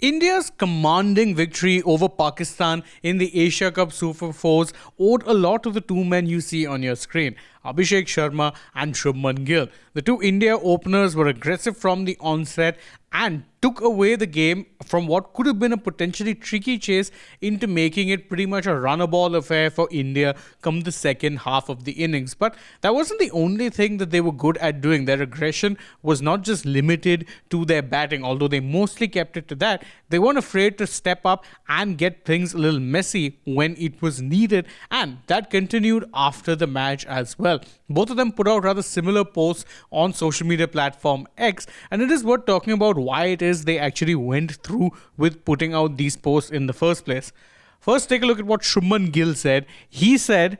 India's commanding victory over Pakistan in the Asia Cup Super Fours owed a lot to the two men you see on your screen, Abhishek Sharma and Shubman Gill. The two India openers were aggressive from the onset and took away the game from what could have been a potentially tricky chase into making it pretty much a run-a-ball affair for India come the second half of the innings. But that wasn't the only thing that they were good at doing. Their aggression was not just limited to their batting, although they mostly kept it to that. They weren't afraid to step up and get things a little messy when it was needed, and that continued after the match as well. Both of them put out rather similar posts on social media platform X, and it is worth talking about why it is they actually went through with putting out these posts in the first place. First, take a look at what Shubman Gill said. He said,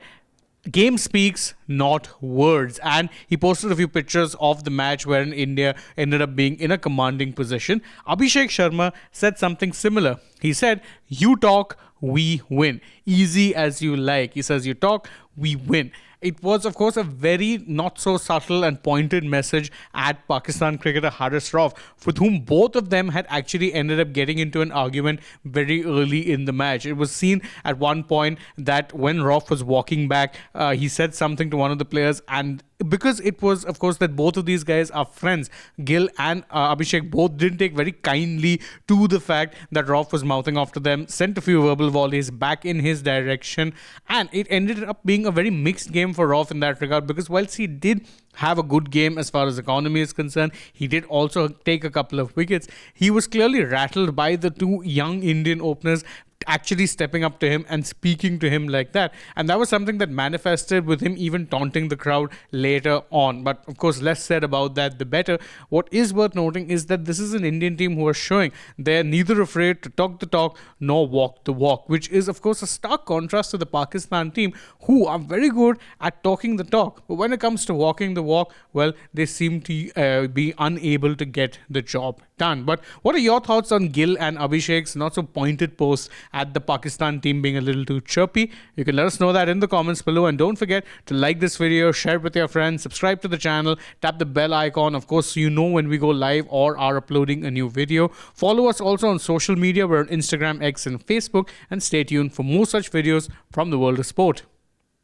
"Game speaks, not words." And he posted a few pictures of the match wherein India ended up being in a commanding position. Abhishek Sharma said something similar. He said, "You talk, we win. Easy as you like." He says, "You talk, we win." It was, of course, a very not so subtle and pointed message at Pakistan cricketer Haris Rauf, with whom both of them had actually ended up getting into an argument very early in the match. It was seen at one point that when Rauf was walking back, he said something to one of the players, and because it was, of course, that both of these guys are friends, Gill and Abhishek both didn't take very kindly to the fact that Rauf was mouthing off to them, sent a few verbal volleys back in his direction, and it ended up being a very mixed game for Rauf in that regard, because whilst he did have a good game as far as economy is concerned, he did also take a couple of wickets. He was clearly rattled by the two young Indian openers actually stepping up to him and speaking to him like that, and that was something that manifested with him even taunting the crowd later on. But of course, less said about that the better. What is worth noting is that this is an Indian team who are showing they're neither afraid to talk the talk nor walk the walk, which is, of course, a stark contrast to the Pakistan team, who are very good at talking the talk, but when it comes to walking the walk, well, they seem to be unable to get the job done. But what are your thoughts on Gill and Abhishek's not so pointed posts at the Pakistan team being a little too chirpy? You can let us know that in the comments below, and don't forget to like this video, share it with your friends, subscribe to the channel, tap the bell icon, of course, so you know when we go live or are uploading a new video. Follow us also on social media. We're on Instagram, X and Facebook, and stay tuned for more such videos from the world of sport.